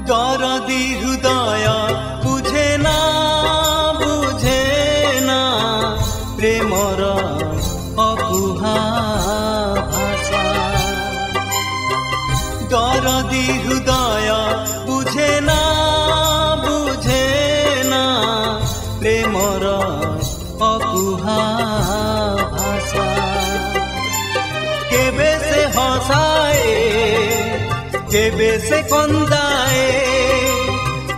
दरदी हृदय बुझे ना प्रेमर अकुहा भाषा दरदी हृदय बुझे ना प्रेमर अकुहा भाषा केबे से हसाए केबे से कंदाए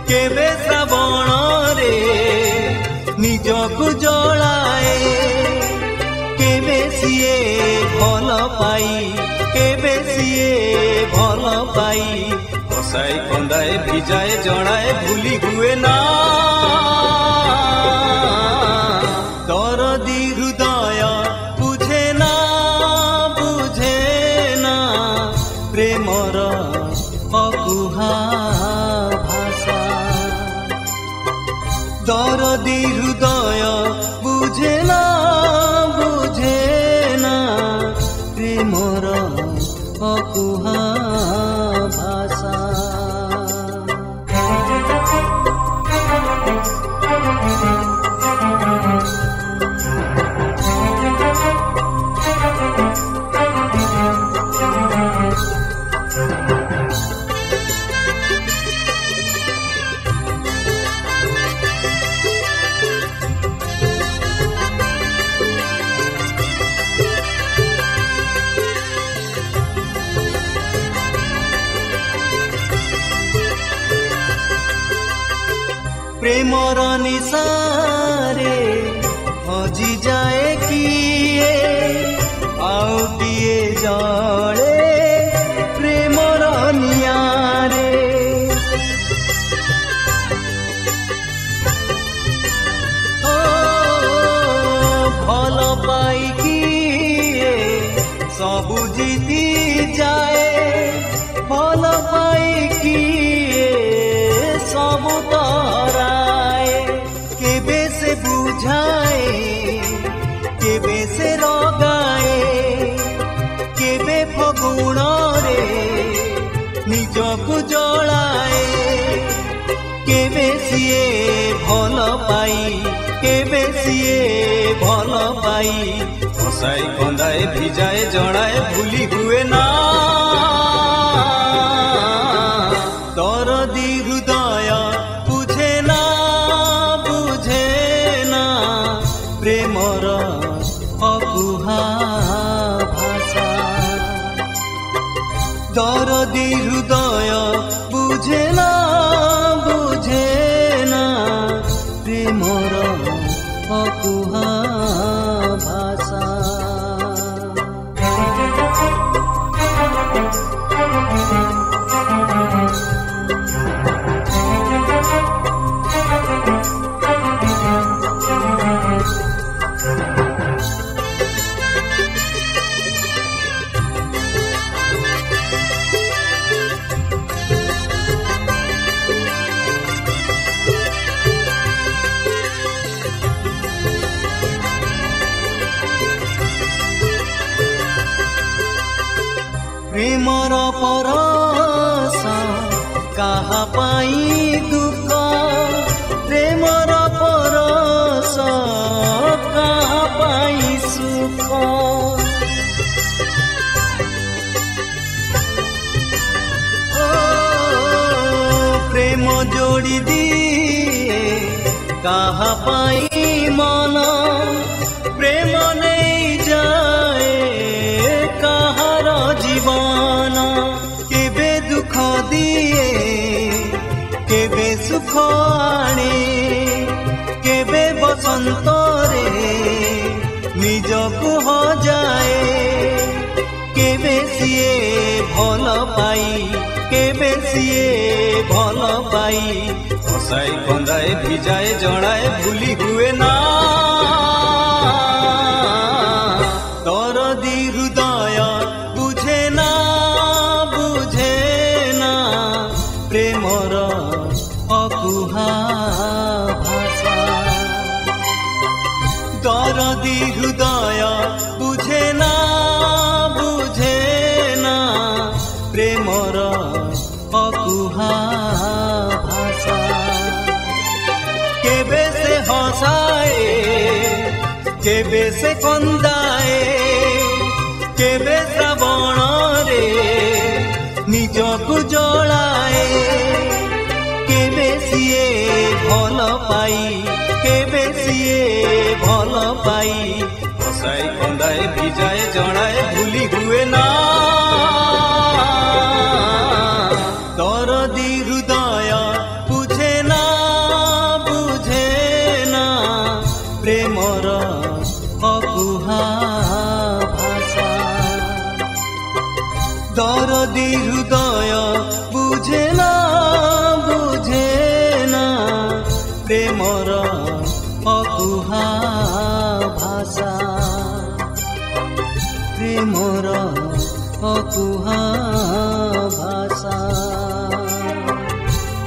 केबे श्रावण रे निजकु जलाए केबे सिए भल पाई केबे सिए भल पाई हसाए कंदाए भिजाए जड़ाए भूली हुए ना दरदी हृदय बुझे ना प्रेमर अकुहा भाषा दरदी हृदय बुझे ना प्रेमर अकुहा भाषा प्रेमर निशारे हजी जाए किए आउ किए जड़े प्रेमर नियारे ओ भल पाई किए सबु जीती जाए भल पाई किए सबु केबे से बुझाए केबे से रगाए केबे फगुण रे निजकु जलाए केबे सिए भल पाई केबे सिए भल पाई हसाई कंदाए भिजाए जड़ाए भूली हुए ना दरदी हृदय बुझे ना प्रेमर अकुहा भाषा दरदी हृदय बुझे ना प्रेमर अकुहा भाषा प्रेमर परस कहा पाई दुख प्रेमर परस कहा पाई सुख प्रेम जोड़ी दिए कहा पाई मन प्रेम नहीं जाए कहार जीवन केबे दुख दिए केबे सुख आने केबे बसंत रे निजकु हो जाए केबे सिए भल पाई केबे सिए भल पाई हसाई कंदाए भिजाए जड़ाए भूली हुए ना दरदी हृदय बुझे ना प्रेमर अकुहा भाषा दरदी हृदय बुझे ना प्रेमर अकुहा केबे से कंदाए केबे श्रावण रे निजकु जलाए केबे सीए भल पाई केबे सीए भल पाई बसाई कंदाए भिजाए जड़ाए भूली हुए ना दरदी हृदय बुझे ना प्रेमर अकुहा भाषा दरदी हृदय बुझे ना प्रेमर अकुहा भाषा प्रेमर अकुहा भाषा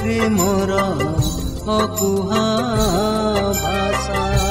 प्रेमर अकुहा भाषा।